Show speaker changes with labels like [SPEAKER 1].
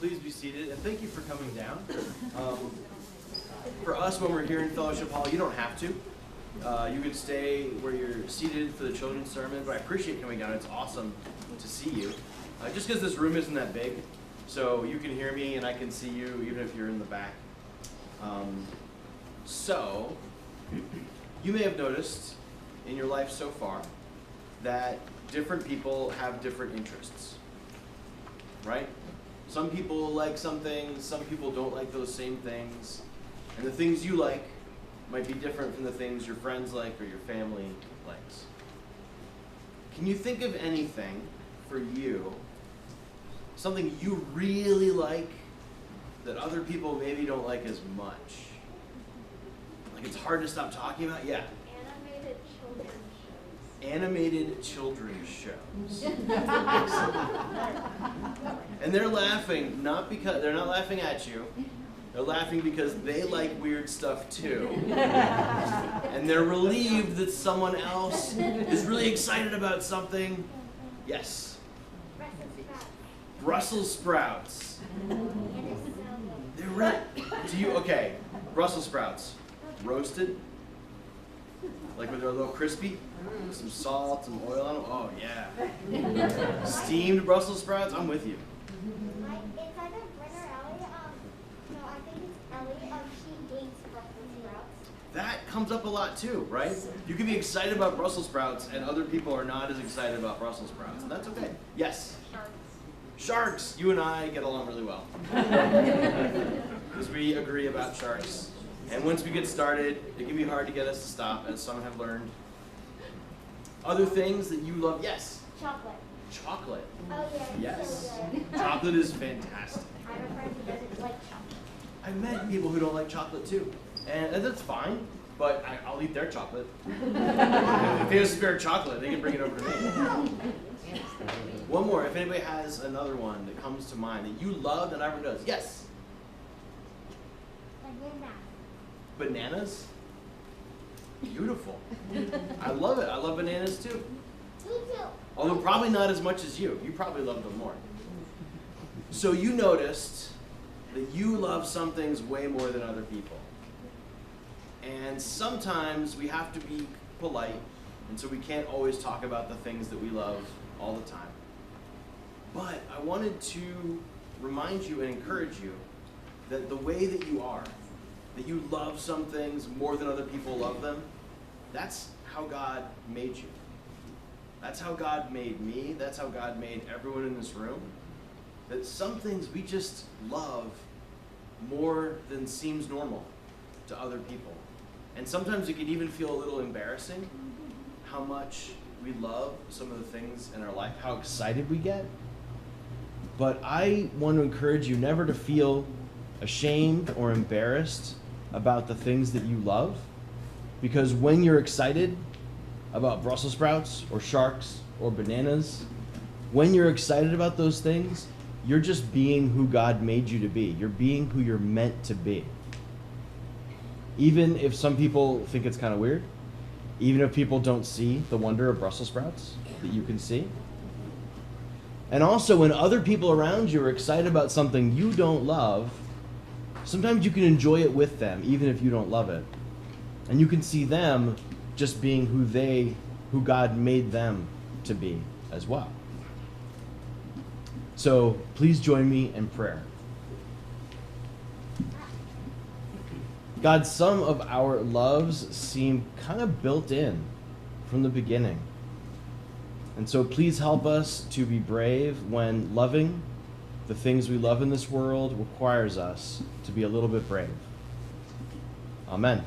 [SPEAKER 1] Please be seated, and thank you for coming down. For us, when we're here in Fellowship Hall, you don't have to. You could stay where you're seated for the children's sermon, but I appreciate coming down. It's awesome to see you. Just because this room isn't that big, so you can hear me and I can see you even if you're in the back. So, you may have noticed in your life so far that different people have different interests, right? Some people like some things, some people don't like those same things, and the things you like might be different from the things your friends like or your family likes. Can you think of anything for you, something you really like that other people maybe don't like as much? Like it's hard to stop talking about? Yeah. Animated children's shows. And they're laughing, not because they're not laughing at you. They're laughing because they like weird stuff too. And they're relieved that someone else is really excited about something. Yes. Brussels sprouts. They're right. Do you okay? Brussels sprouts. Roasted? Like when they're a little crispy? Some salt, some oil on them? Oh, yeah. Steamed Brussels sprouts? I'm with you.
[SPEAKER 2] It's either Bryn or Ellie. No, I think it's Ellie. She hates Brussels sprouts.
[SPEAKER 1] That comes up a lot too, right? You can be excited about Brussels sprouts and other people are not as excited about Brussels sprouts. And that's okay. Yes?
[SPEAKER 2] Sharks.
[SPEAKER 1] Sharks! You and I get along really well. Because we agree about sharks. And once we get started, it can be hard to get us to stop, as some have learned. Other things that you love? Yes?
[SPEAKER 2] Chocolate.
[SPEAKER 1] Chocolate.
[SPEAKER 2] Oh, yeah.
[SPEAKER 1] Yes.
[SPEAKER 2] So good.
[SPEAKER 1] Chocolate is fantastic.
[SPEAKER 2] I have a friend who doesn't like chocolate.
[SPEAKER 1] I've met people who don't like chocolate too. And that's fine, but I'll eat their chocolate. If they have spare chocolate, they can bring it over to me. One more, if anybody has another one that comes to mind that you love that never does. Yes?
[SPEAKER 2] Banana.
[SPEAKER 1] Bananas? Beautiful. I love it. I love bananas too.
[SPEAKER 2] Me too.
[SPEAKER 1] Although probably not as much as you. You probably love them more. So you noticed that you love some things way more than other people. And sometimes we have to be polite, and so we can't always talk about the things that we love all the time. But I wanted to remind you and encourage you that the way that you are, that you love some things more than other people love them, that's how God made you. That's how God made me. That's how God made everyone in this room. That some things we just love more than seems normal to other people. And sometimes it can even feel a little embarrassing how much we love some of the things in our life, how excited we get. But I want to encourage you never to feel ashamed or embarrassed about the things that you love, because when you're excited about Brussels sprouts or sharks or bananas, when you're excited about those things, you're just being who God made you to be. You're being who you're meant to be. Even if some people think it's kind of weird, even if people don't see the wonder of Brussels sprouts that you can see. And also when other people around you are excited about something you don't love, sometimes you can enjoy it with them, even if you don't love it. And you can see them just being who God made them to be as well. So please join me in prayer. God, some of our loves seem kind of built in from the beginning. And so please help us to be brave when loving the things we love in this world requires us to be a little bit brave. Amen.